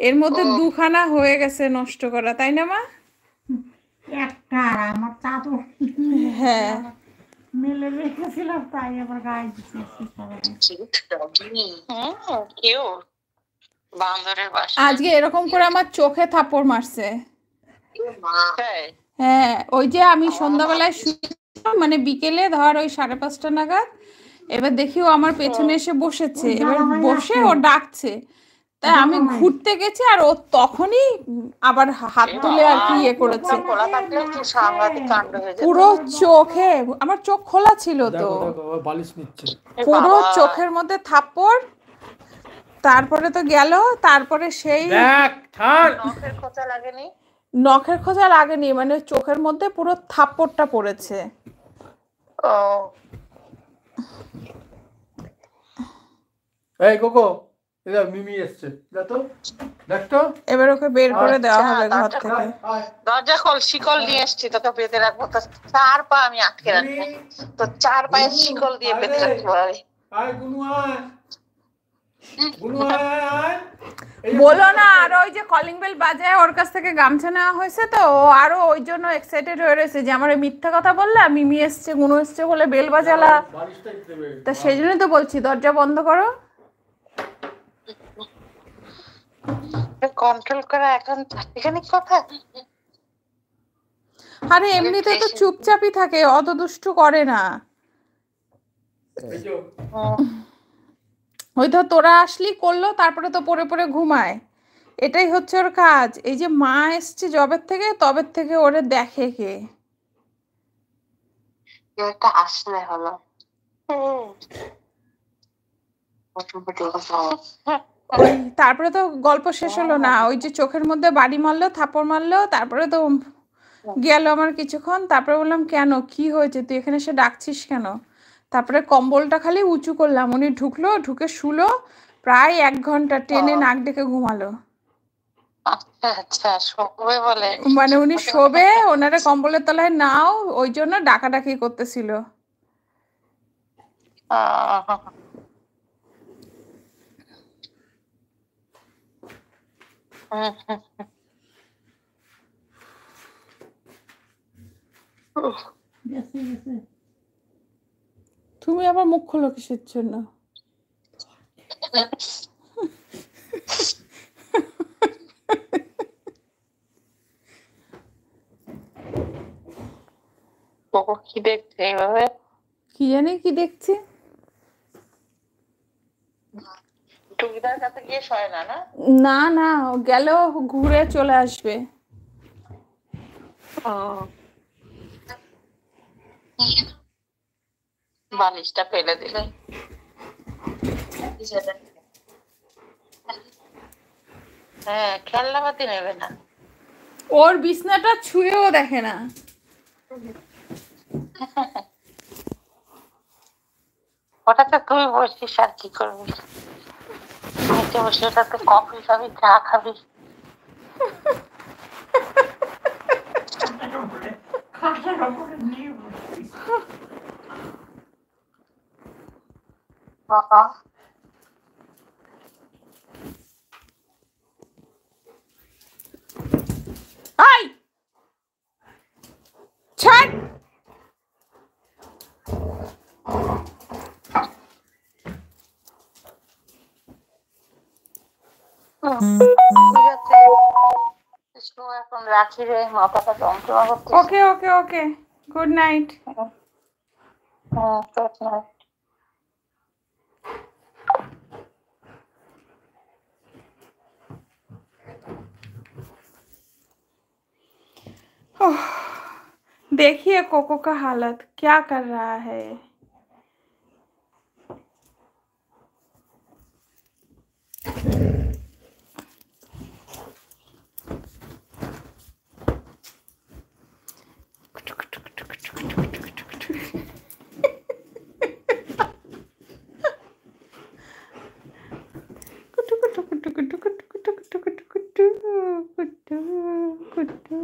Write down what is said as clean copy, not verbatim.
এর মধ্যে দুখানা হয়ে গেছে নষ্ট করা, তাই না মা? একটা আর আমার চাদর হ্যাঁ মেলে রেখেছিলাম, তাই আবার গায়ে দিচ্ছি। আজকে এরকম করে আমার চোখে থাপ্পড় মারছে। হ্যাঁ, ওই যে আমি সন্ধ্যাবেলায় মানে বিকেলে ধর ওই 5:30 নাগাদ, এবার দেখি ও আমার পেছনে এসে বসেছে, এবার বসে ও ডাকছে, তাই আমি ঘুরতে গেছি আর ও তখনই আবার হাত তুলে আর কি ইয়ে করেছে। পুরো চোখে, আমার চোখ খোলা ছিল তো, পুরো চোখের মধ্যে থাপ্পড়। তারপরে তো গেল, তারপরে সেই নখের খোঁচা লাগেনি, মানে চোখের মধ্যে পুরো থাপ্পড়টা পড়েছে। এই কোকো, এবার মিমি এসছে, দেখো দেখো। এবার ওকে বের করে দেওয়া হবে ঘর থেকে। দরজা খোল, শিকল নিয়ে এসছি, তোকে বেঁধে রাখবো। তো 4 পা আমি আটকে রাখবো, তো 4 পায়ে শিকল দিয়ে বেঁধে রাখবো। আয় গুনু আয়, গুনু আয় আয়। বলো না, আর ওই যে কলিং বেল বাজায় ওর কাছ থেকে গামছা নেওয়া হয়েছে, তো ও আরো ওই জন্য এক্সাইটেড হয়ে রয়েছে যে আমার মিথ্যা কথা বললা, মিমি এসছে গুনু এসছে বলে বেল বাজালা। তা সেই জন্যই তো বলছি দরজা বন্ধ করো। কন্ট্রোল করা এখন চারটিখানিক কথা। আরে এমনিতে তো চুপচাপই থাকে, অত দুষ্টু করে না। ওই ধর তোরা আসলি করলো, তারপরে তো পড়ে পড়ে ঘুমায়, এটাই হচ্ছে ওর কাজ। এই যে মা এসছে জবের থেকে, তবের থেকে ওরে দেখে কে। একটা আসলে হলো ওই তারপরে তো গল্প শেষ হলো না, ওই যে চোখের মধ্যে বাড়ি মারলো, থাপ্পড় মারলো, তারপরে তো গেল আমার কিছুক্ষণ, তারপরে বললাম কেন কি হয়েছে, তুই এখানে এসে ডাকছিস কেন? তারপরে কম্বলটা খালি উঁচু করলাম, উনি ঢুকলো, ঢুকে শুলো, প্রায় 1 ঘন্টা টেনে নাক ডেকে ঘুমালো। আচ্ছা, শোবে বলে? মানে উনি শোবে, ওনারা কম্বলের তলায় নাও, ওই জন্য ডাকাডাকি করতেছিল। তুমি আবার মুখ খোলো কিসের জন্য? কি দেখছে এইভাবে? কি জানি কি দেখছি। টুকিদার কাছে গিয়ে শয় না? না না না, গেল ঘুরে চলে আসবে। বালিশটা ফেলে দিলে। হ্যাঁ, খেলনাপাতি নেবে না। ওর বিছনাটা ছুঁয়েও দেখে না। ওটা তো তুই বসিস, আর কি করবি? নিচে বসে ওটাতে কফি খাবি, চা খাবি। বাবা আই ছাড়। এখন রাখি রে, মাথাটা যন্ত্রণা করতেছে। ওকে ওকে ওকে, গুড নাইট। Good night. देखिए कोको का हालत क्या कर रहा है। कुट्टू कुट्टू कुट्टू कुट्टू कुट्टू कुट्टू कुट्टू कुट्टू कुट्टू कुट्टू।